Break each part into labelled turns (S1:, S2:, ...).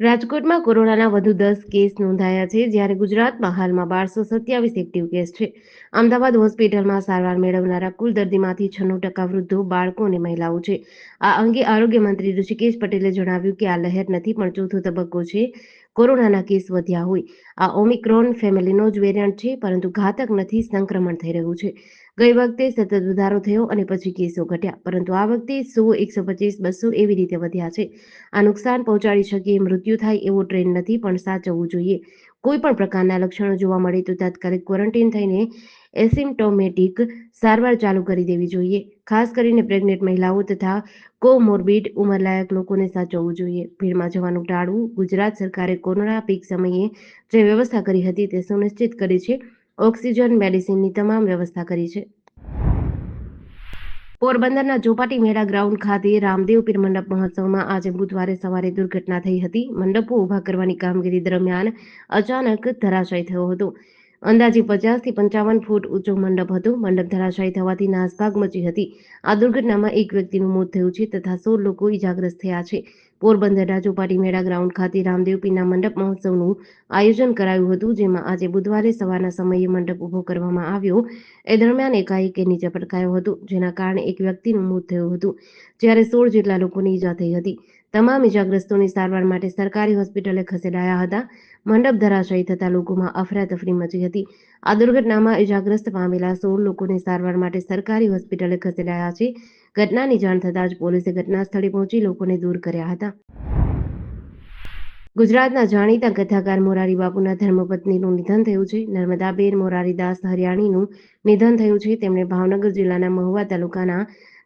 S1: રાજકોટમાં કોરોનાના વધુ 10 કેસ નોંધાયા છે, જ્યારે ગુજરાતમાં હાલમાં 1227 એક્ટિવ કેસ છે. અમદાવાદ હોસ્પિટલમાં સારવાર મેળવનારા કુલ દર્દીમાંથી 96% વૃદ્ધો, બાળકો અને મહિલાઓ છે. આ અંગે આરોગ્ય મંત્રી ઋષિકેશ પટેલે જણાવ્યું કે આ લહેર નથી, પણ ચોથો તબક્કો છે. કોરોનાના કેસ વધ્યા હોય. આ ઓમિક્રોન ફેમિલીનો જ વેરિયન્ટ છે, પરંતુ ઘાતક નથી, સંક્રમણ થઈ રહ્યું છે. ગઈ વખતે સતત વધારો થયો અને પછી કેસો ઘટ્યા, પરંતુ આ વખતે 100, 125, 200 એવી રીતે વધ્યા છે. આ નુકસાન પહોંચાડી શકે, મૃત્યુ થાય એવો ટ્રેન્ડ નથી, પણ સાચવવું જોઈએ. કોઈ પણ પ્રકારના લક્ષણો જોવા મળે તો તાત્કાલિક ક્વોરન્ટીન થઈને એસિમ્પ્ટોમેટિક સારવાર ચાલુ કરી દેવી જોઈએ. ખાસ કરીને પ્રેગ્નેન્ટ મહિલાઓ તથા કોમોર્બિડ ઉંમરલાયક લોકોને સાચવવું જોઈએ. ભીડમાં જવાનું ટાળવું. ગુજરાત સરકારે કોરોના પીક સમયે જે વ્યવસ્થા કરી હતી તે સુનિશ્ચિત કરી છે. ઓક્સિજન, મેડિસિનની તમામ વ્યવસ્થા કરી છે. પોરબંદરના ચોપાટી મેળા ગ્રાઉન્ડ ખાતે રામદેવ પીર મંડપ મહોત્સવમાં આજે બુધવારે સવારે દુર્ઘટના થઈ હતી. મંડપો ઊભા કરવાની કામગીરી દરમિયાન અચાનક ધરાશાયી થયો હતો. અંદાજે 50 થી 55 ફૂટ ઊંચો મંડપ હતો. મંડપ ધરાશાયી થવાથી નાસભાગ મચી હતી. આ દુર્ઘટનામાં એક વ્યક્તિનું મોત થયું છે તથા 16 લોકો ઇજાગ્રસ્ત થયા છે. પોરબંદરના ચોપાટી મેળા ગ્રાઉન્ડ ખાતે રામદેવ પીરના મંડપ મહોત્સવનું આયોજન કરાયું હતું, જેમાં આજે બુધવારે સવારના સમયે મંડપ ઊભો કરવામાં આવ્યો. એ દરમિયાન એકાએક નીચે પટકાયો હતો, જેના કારણે એક વ્યક્તિનું મોત થયું હતું, જ્યારે 16 જેટલા લોકોને ઈજા થઈ હતી. તમામ ઈજાગ્રસ્તોને સારવાર માટે સરકારી હોસ્પિટલે ખસેડાયા હતા. મંડપ ધરાશાયી થતાં લોકોમાં અફરાતફરી મચી હતી. આ દુર્ઘટનામાં ઈજાગ્રસ્ત પામેલા 16 લોકોને સારવાર માટે સરકારી હોસ્પિટલે ખસેડાયા છે. ઘટનાની જાણ થતાં જ પોલીસે ઘટના સ્થળે પહોંચી લોકોને દૂર કર્યા હતા. ગુજરાતના જાણીતા કથાકાર મોરારી બાપુના ધર્મપત્નીનું નિધન થયું છે. નર્મદાબેન મોરારીદાસ હરિયાણીનું નિધન થયું છે. તેમણે ભાવનગર જિલ્લાના મહુવા તાલુકાના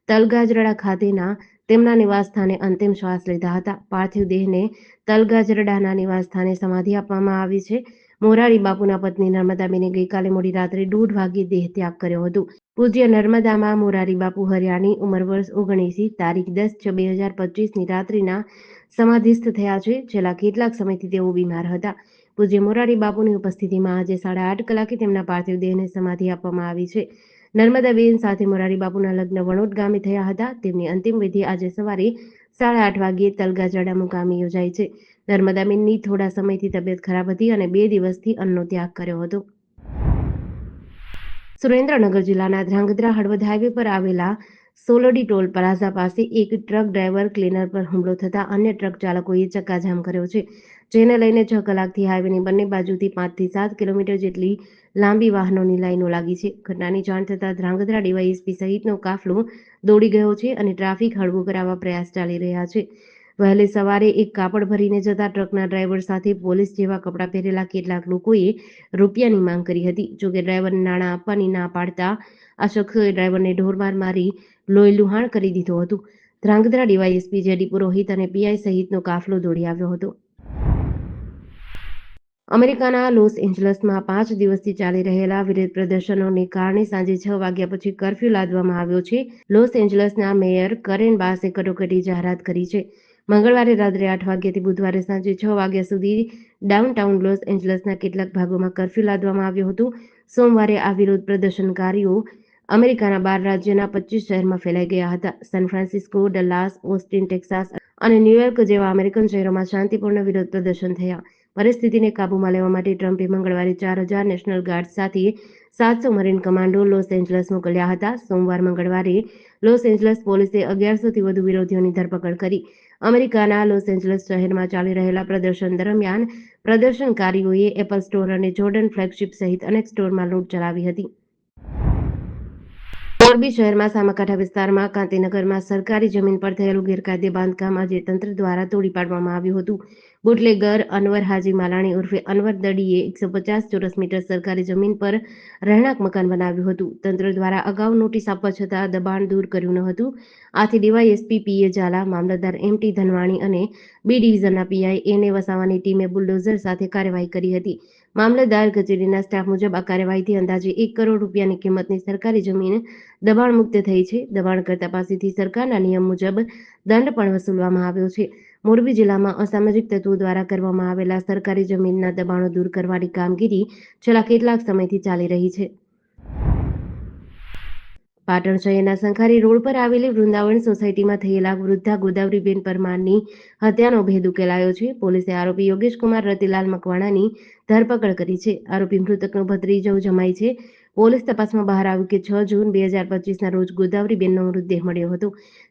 S1: તલગાજરડા ખાતેના તેમના નિવાસસ્થાને અંતિમ શ્વાસ લીધા હતા. પાર્થિવ દેહને તલગાજરડાના નિવાસસ્થાને સમાધિ આપવામાં આવી છે. મોરારી બાપુના પત્ની નર્મદાબેને ગઈકાલે મોડી રાત્રે 1:30 વાગ્યે દેહ ત્યાગ કર્યો હતો. પૂજ્ય નર્મદામાં મોરારી બાપુ હરિયાણી ઉંમર વર્ષ 79, તારીખ 10/6/2025ની રાત્રિના સમાધિસ્થ થયા છે. છેલ્લા કેટલાક સમયથી તેઓ બીમાર હતા. પૂજ્ય મોરારી બાપુની ઉપસ્થિતિમાં આજે 8:30 કલાકે તેમના પાર્થિવ દેહને સમાધિ આપવામાં આવી છે. નર્મદાબેન સાથે મોરારી બાપુના લગ્ન વણોદ ગામે થયા હતા. તેમની અંતિમ વિધિ આજે સવારે 8:30 વાગ્યે તલગાજરડા મુકામે યોજાઈ છે. નર્મદાબેનની થોડા સમયથી તબિયત ખરાબ હતી અને 2 દિવસથી અન્નનો ત્યાગ કર્યો હતો. સુરેન્દ્રનગર જિલ્લાના ધ્રાંગધ્રા હળવદ હાઈવે પર આવેલા સોલડી ટોલ પ્લાઝા પાસે એક ટ્રક ડ્રાઈવર ક્લીનર પર હુમલો થતાં અન્ય ટ્રક ચાલકોએ ચક્કાજામ કર્યો છે, જેને લઈને 6 કલાકથી હાઈવેની બંને બાજુથી 5 થી 7 કિલોમીટર જેટલી લાંબી વાહનોની લાઈનો લાગી છે. ઘટનાની જાણ થતાં ધ્રાંગધ્રા ડીવાયએસપી સહિતનો કાફલો દોડી ગયો છે અને ટ્રાફિક હળવો કરાવવા પ્રયાસ ચાલી રહ્યા છે. વહેલી સવારે એક કાપડ ભરીને જતા ટ્રકના ડ્રાઈવર સાથે પોલીસ જેવા કપડાં પહેરેલા કેટલાક લોકોએ રૂપિયાની માંગ કરી હતી. જોકે ડ્રાઈવરને નાણાં આપવાની ના પાડતા આ શખ્સોએ ડ્રાઈવરને ઢોરમાર મારી લોહી લુહાણ કરી દીધું હતું. ધ્રાંગધ્રા ડીવાયએસપી જેડી પુરોહિત અને પીઆઈ સહિતનો કાફલો દોડી આવ્યો હતો. અમેરિકાના લોસ એન્જલસમાં 5 દિવસથી ચાલી રહેલા વિરોધ પ્રદર્શનોને કારણે સાંજે 6 વાગ્યા પછી કર્ફ્યુ લાદવામાં આવ્યો છે. લોસ એન્જલસના મેયર કરેન બાસે કટોકટી જાહેરાત કરી છે. મંગળવારે રાત્રે 8 વાગ્યાથી બુધવારે સાંજે 6 વાગ્યા સુધી ડાઉનટાઉન લોસ એન્જલસના કેટલાક ભાગોમાં કર્ફ્યુ લાદવામાં આવ્યો હતો. સોમવારે આ વિરોધ પ્રદર્શનકારીઓ અમેરિકાના 12 રાજ્યના 25 શહેરમાં ફેલાઈ ગયા હતા. San Francisco, Dallas, Austen, Texas અને ન્યૂયોર્ક જેવા અમેરિકન શહેરોમાં શાંતિપૂર્ણ વિરોધ પ્રદર્શન થયા. પરિસ્થિતિને કાબૂમાં લેવા માટે ટ્રમ્પે મંગળવારે 4000 નેશનલ ગાર્ડ સાથે 700 મરીન કમાન્ડો લોસ એન્જલસ મોકલ્યા હતા. મંગળવારે લોસ એન્જલસ પોલીસે 1100થી વધુ વિરોધીઓની ધરપકડ કરી. અમેરિકાના લોસ એન્જલસ શહેરમાં ચાલી રહેલા પ્રદર્શન દરમિયાન પ્રદર્શનકારીઓએ એપલ સ્ટોર અને જોર્ડન ફ્લેગશિપ સહિત અનેક સ્ટોરમાં લૂંટ ચલાવી હતી. મોરબી શહેરમાં સામાકાંઠા વિસ્તારમાં કાંતિનગરમાં સરકારી જમીન પર થયેલું ગેરકાયદે બાંધકામ આજે તંત્ર દ્વારા તોડી પાડવામાં આવ્યું હતું. બુટલેગર અનવર હાજી માલાણી ઉર્ફે અનવર દડીએ 150 ચોરસ મીટર સરકારી જમીન પર રહેણાંક મકાન બનાવ્યું હતું. તંત્ર દ્વારા અગાઉ નોટિસ આપવા છતાં દબાણ દૂર કર્યું ન હતું. આથી ડીવાયએસપી પીએ ઝાલા, મામલતદાર એમટી ધનવાણી અને બી ડિવિઝનના પીઆઈ એને વસાવાની ટીમે બુલડોઝર સાથે કાર્યવાહી કરી હતી. મામલતદાર કચેરીના સ્ટાફ મુજબ આ કાર્યવાહીથી અંદાજે 1 કરોડ રૂપિયાની કિંમતની સરકારી જમીન દબાણ મુક્ત થઈ છે. દબાણકર્તા પાસેથી સરકારના નિયમ મુજબ દંડ પણ વસૂલવામાં આવ્યો છે. મોરબી જિલ્લામાં અસામાજિક તત્વો દ્વારા કરવામાં આવેલા સરકારી જમીનના દબાણો દૂર કરવાની કામગીરી છેલ્લા કેટલાક સમયથી ચાલી રહી છે. પાટણ શહેરના સંખારી રોડ પર આવેલી વૃંદાવન સોસાયટીમાં થયેલા વૃદ્ધા ગોદાવરીબેન પરમારની હત્યાનો ભેદ ઉકેલાયો છે. પોલીસે આરોપી યોગેશકુમાર રતિલાલ મકવાણાની ધરપકડ કરી છે. આરોપી મૃતકનો ભત્રીજો જમાઈ છે. પોલીસ તપાસમાં બહાર આવ્યું કે 6 જૂન 2025ના રોજ ગોદાવરીબેનનો મૃતદેહ મળ્યો હતો.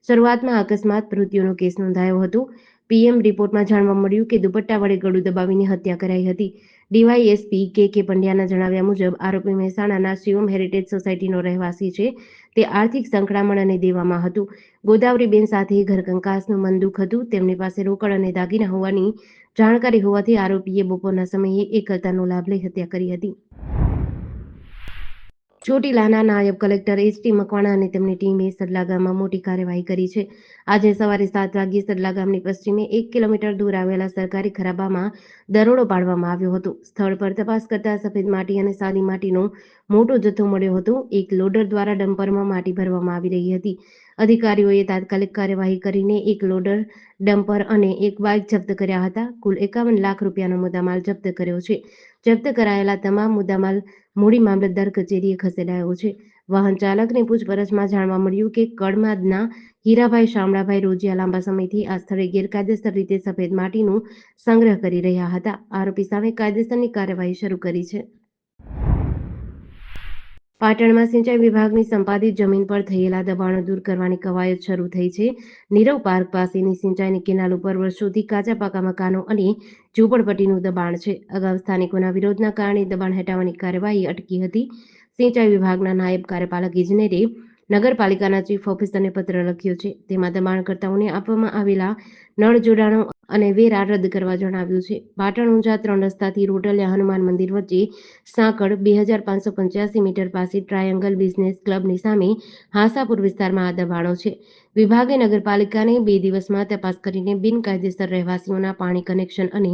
S1: શરૂઆતમાં અકસ્માત મૃત્યુનો કેસ નોંધાયો હતો. પીએમ રિપોર્ટમાં જાણવા મળ્યું કે દુપટ્ટા વડે ગળું દબાવીને હત્યા કરાઈ હતી. ડીવાયએસપી કે પંડ્યાના જણાવ્યા મુજબ આરોપી મહેસાણાના શિવમ હેરિટેજ સોસાયટીનો રહેવાસી છે. તે આર્થિક સંકળામણ અને દેવામાં હતું. ગોદાવરીબેન સાથે ઘરકંકાસનું મન દુઃખ હતું. તેમની પાસે રોકડ અને દાગીના હોવાની જાણકારી હોવાથી આરોપીએ બપોરના સમયે એકલતાનો લાભ લઈ હત્યા કરી હતી. ચોટીલાના નાયબ કલેક્ટર એસ.ટી. મકવાણા અને તેમની ટીમે સડલા ગામમાં મોટી કાર્યવાહી કરી છે. આજે સવારે 7 વાગ્યે સડલા ગામની પશ્ચિમે 1 કિલોમીટર દૂર આવેલા સરકારી ખરાબામાં દરોડો પાડવામાં આવ્યો હતો. સ્થળ પર તપાસ કરતા સફેદ માટી અને સાદી માટીનો મોટો જથ્થો મળ્યો હતો. એક લોડર દ્વારા ડમ્પરમાં માટી ભરવામાં આવી રહી હતી. અધિકારીઓએ તાત્કાલિક કાર્યવાહી કરીને એક લોડર, ડમ્પર અને એક બાઇક જપ્ત કર્યા હતા. કુલ 51 લાખ રૂપિયાનો મુદ્દામાલ જપ્ત કર્યો છે. જપ્ત કરાયેલા તમામ મુદ્દામાલ મૂડી મામલતદાર કચેરીએ ખસેડાયો છે. વાહન ચાલકની પૂછપરછમાં જાણવા મળ્યું કે કડમાદના હીરાભાઈ શામળાભાઈ રોજિયા લાંબા સમયથી આ સ્થળે ગેરકાયદેસર રીતે સફેદ માટીનો સંગ્રહ કરી રહ્યા હતા. આરોપી સામે કાયદેસરની કાર્યવાહી શરૂ કરી છે. પાટણમાં સિંચાઈ વિભાગની સંપાદિત જમીન પર થયેલા દબાણો દૂર કરવાની કવાયત શરૂ થઈ છે. નીરવ પાર્ક પાસેની સિંચાઈની કેનાલ ઉપર વર્ષોથી કાચા પાકા મકાનો અને ઝૂંપડપટ્ટીનું દબાણ છે. અગાઉ સ્થાનિકોના વિરોધના કારણે દબાણ હટાવવાની કાર્યવાહી અટકી હતી. સિંચાઈ વિભાગના નાયબ કાર્યપાલક ઇજનેરે નગરપાલિકાના ચીફ ઓફિસરને પત્ર લખ્યો છે. તેમાં દબાણકર્તાઓને આપવામાં આવેલા નળ જોડાણો અને વેરા રદ કરવા જણાવ્યું છે. પાટણ ઊંઝા 3 રસ્તાથી રોટલિયા હનુમાન મંદિર વચ્ચે સાંકળ 2585 મીટર પાસે ટ્રાયંગલ બિઝનેસ ક્લબની સામે હાંસાપુર વિસ્તારમાં આ દબાણો છે. વિભાગે નગરપાલિકાને 2 દિવસમાં તપાસ કરીને બિનકાયદેસર રહેવાસીઓના પાણી કનેક્શન અને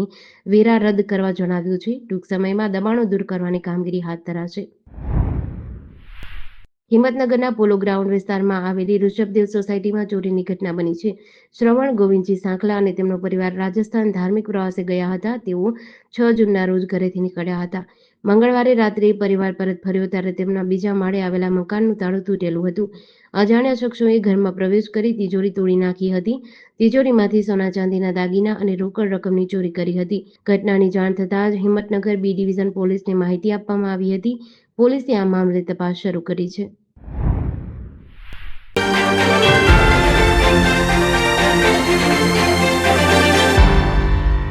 S1: વેરા રદ કરવા જણાવ્યું છે. ટૂંક સમયમાં દબાણો દૂર કરવાની કામગીરી હાથ ધરાશે. હિંમતનગરના પોલો ગ્રાઉન્ડ વિસ્તારમાં આવેલી ઋષભદેવ સોસાયટીમાં ચોરીની ઘટના બની છે. શ્રવણ ગોવિંદજી સાંખલા અને તેમનો પરિવાર રાજસ્થાન ધાર્મિક પ્રવાસે ગયા હતા. તેઓ 6 જૂનના રોજ ઘરેથી નીકળ્યા હતા. મંગળવારે રાત્રે પરિવાર પરત ફર્યો ત્યારે તેમના બીજા માળે આવેલા મકાનનું તાળું તૂટેલું હતું. અજાણ્યા શખ્સોએ ઘરમાં પ્રવેશ કરી તિજોરી તોડી નાખી હતી. તિજોરીમાંથી સોના ચાંદીના દાગીના અને રોકડ રકમની ચોરી કરી હતી. ઘટનાની જાણ થતાં જ હિંમતનગર બી ડિવિઝન પોલીસને માહિતી આપવામાં આવી હતી. પોલીસે આ મામલે તપાસ શરૂ કરી છે.